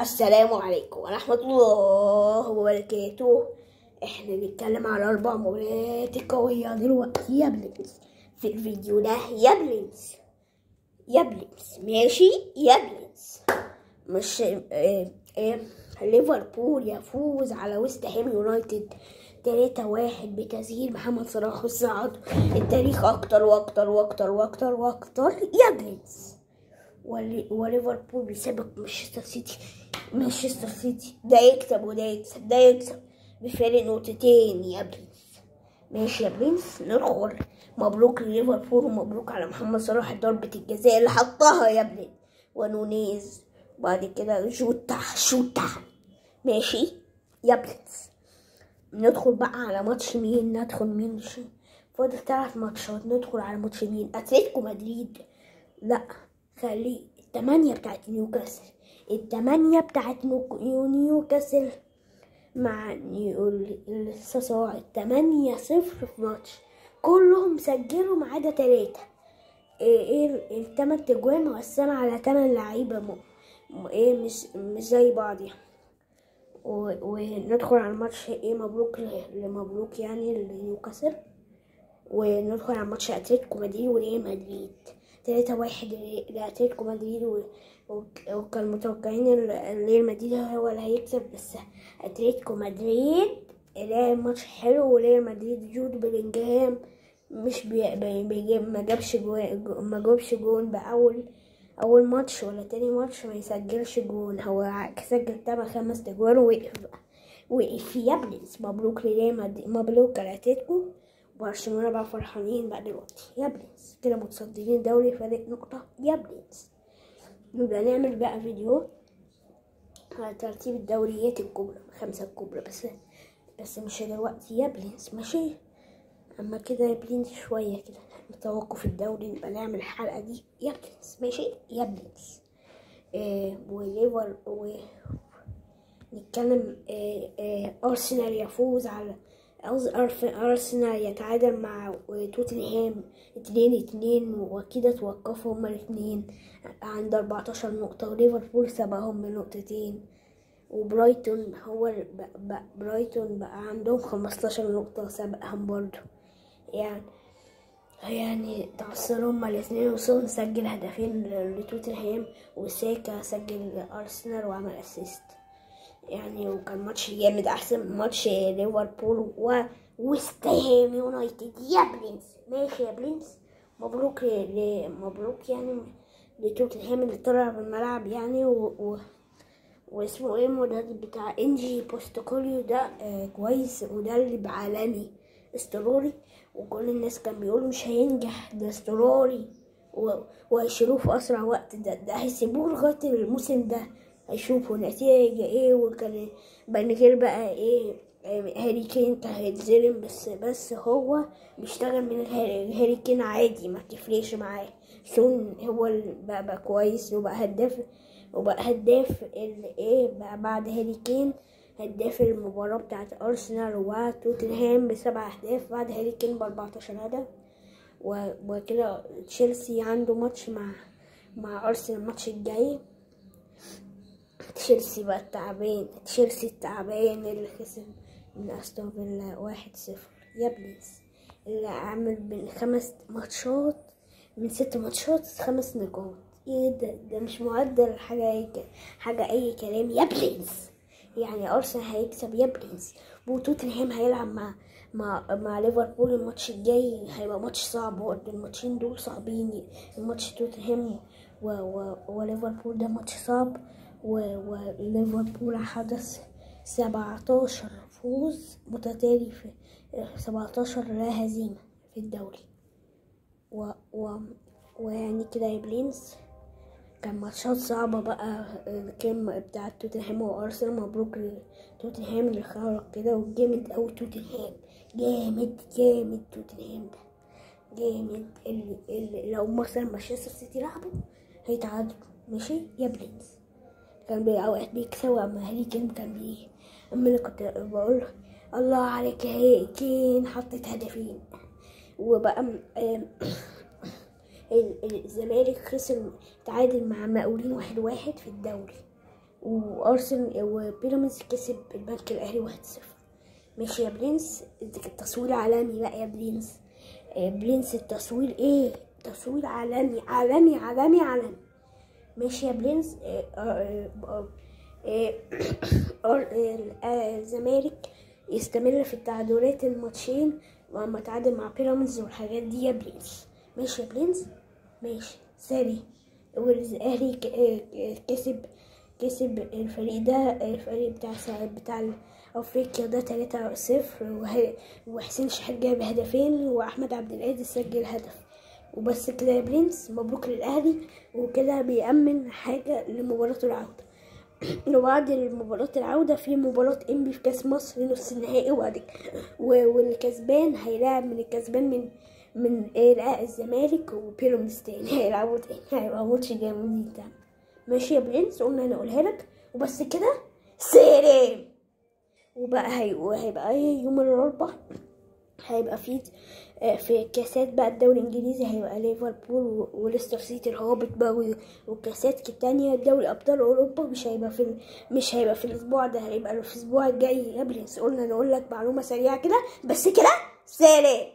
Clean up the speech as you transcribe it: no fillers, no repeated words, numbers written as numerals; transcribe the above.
السلام عليكم ورحمة الله وبركاته. احنا بنتكلم على 4 مباريات قوية دلوقتي يا بلينس في الفيديو ده يا بلينس ماشي يا بلينس. مش ليفربول يفوز على ويست هام يونايتد 3-1 بتسجيل محمد صلاح والصعد التاريخ اكتر واكتر واكتر واكتر واكتر يا بلينس. وليفربول بيسابق مانشستر سيتي ده يكسب وده يكسب ده يكسب بفارق نقطتين يا برنس. ماشي يا برنس، ندخل. مبروك لليفربول ومبروك على محمد صلاح ضربة الجزاء اللي حطها يا برنس ونونيز، وبعد كده شوتا ماشي يا برنس. ندخل بقى على ماتش مين؟ فاضل 3 ماتشات. ندخل على ماتش مين؟ اتلتيكو مدريد. لا خليه التمانية بتاعت نيوكاسل، نيوكاسل مع لسه صاعد 8-0 في ماتش. كلهم سجلوا ما عدا 3. ال8 تجوان مقسمة على 8 لعيبة مش زي بعض يعني. وندخل على الماتش مبروك يعني لنيوكاسل. وندخل على ماتش اتلتيكو مدريد وريال مدريد 3-1 لاتلتيكو مدريد، وكان متوقعين ريال مدريد هو اللي هيكسب، بس اتلتيكو مدريد لعب ماتش حلو. وريال مدريد جود بلينجهام مش ما جابش جون بأول ماتش ولا تاني ماتش، ما يسجلش جون. هو سجل 5 تجوان وقف يا بليز. مبروك لريال مدريد، مبروك لاتلتيكو. برشلونة بقى فرحانين بقى دلوقتي يا بلينس، كده متصدرين الدوري فرق نقطة يا بلينس. نبقى نعمل بقى فيديو على ترتيب الدوريات الكبرى 5 الكبرى، بس مش دلوقتي يا بلينس ماشي. اما كده يا بلينس شوية كده توقف الدوري نبقى نعمل الحلقة دي يا بلينس ماشي يا بلينس. نتكلم. أرسنال يفوز على أرسنال يتعادل مع توتنهام 2-2، وكده توقفوا هما الاتنين عند 14 نقطة، وليفربول سبقهم بنقطتين. وبرايتون برايتون بقى عندهم 15 نقطة سبقهم برضو. يعني تعثروا هما الاتنين، وسون سجل هدفين لتوتنهام، وساكا سجل لأرسنال وعمل اسيست يعني. وكان ماتش جامد، احسن ماتش ليفربول وويست هام يونايتد يا برنس ماشي يا برنس. مبروك يعني لتوتنهام اللي طلع بالملعب يعني. واسمه المدرب بتاع انجي بوستوكوليو ده كويس، مدرب عالمي استروري، وكل الناس كان بيقولوا مش هينجح، ده استروري وهيشيلوه في اسرع وقت. ده هيسيبوه لغايه الموسم ده، هيشوفوا نتيجة ايه. وكان بعد بقى هاري كين كان هيتظلم، بس هو بيشتغل من هاري كين عادي، ما تفرقش معاه. سون هو اللي بقى كويس، وبقى هداف بقى بعد هاري كين، هداف المباراة بتاعت أرسنال وتوتنهام ب7 أهداف، بعد هاري كين ب14 هدف. وكده تشيلسي عنده ماتش مع أرسنال الماتش الجاي. تشيلسي التعبان اللي خسر من استون فيلا 1-0 يا بليز، اللي عامل من 5 ماتشات من 6 ماتشات 5 نقاط. ايه ده مش معدل حاجة اي كلام يا بليز. يعني ارسنال هيكسب يا بليز، وتوتنهام هيلعب مع ليفربول. الماتش الجاي هيبقى ماتش صعب برضه، الماتشين دول صعبين. الماتش توتنهام وليفربول ده ماتش صعب. وليفربول حدث 17 فوز متتالي في 17 لا هزيمة في الدوري. ويعني كده يا بلينس كان ماتشات صعبة بقى. كان بتاع توتنهام وارسنال. مبروك لتوتنهام اللي خرج كده، وجامد اوي توتنهام، جامد توتنهام ده جامد. اللي لو مثلا مانشستر سيتي لعبوا هيتعادلوا ماشي يا بلينس. كان اوقات بيكسبوا، اما هاري كين كان اما انا كنت بقول الله عليك يا هاري كين حطيت هدفين. وبقى الزمالك خسر، تعادل مع مقاولين 1-1 في الدوري. وارسنال وبيراميدز كسب البنك الاهلي 1-0. ماشي يا برنس، التصوير عالمي بقى يا برنس. برنس التصوير ايه؟ تصوير عالمي عالمي عالمي عالمي. ماشي يا برنس. الزمالك يستمر في التعادلات الماتشين وما تعادل مع بيراميدز والحاجات دي يا برنس. ماشي يا برنس، ماشي ساري. والاهلي كسب الفريق ده، الفريق بتاع افريقيا ده 3-0، وحسين شحات جاب هدفين واحمد عبد القادر سجل هدف. وبس كده يا برنس، مبروك للاهلي، وكده بيأمن حاجة لمباراة العودة. وبعد مباراة العودة في مباراة انبي في كاس مصر نص النهائي، والكسبان هيلاعب من الكسبان من الزمالك وبيراميدز تاني، هيلعبوا تاني، هيبقى ماتش جامد ده. ماشي يا برنس، قلنا نقولها لك وبس كده. سلام. وبقى هيبقى يوم الاربعاء هيبقى في كاسات بقى الدوري الانجليزي، هيبقى ليفربول وليستر سيتي الهابط بقى، وكاسات تانية دوري ابطال اوروبا مش هيبقى في الاسبوع ده، هيبقى في الاسبوع الجاي يا برنس. قلنا نقول لك معلومة سريعة كده بس كده. سلام.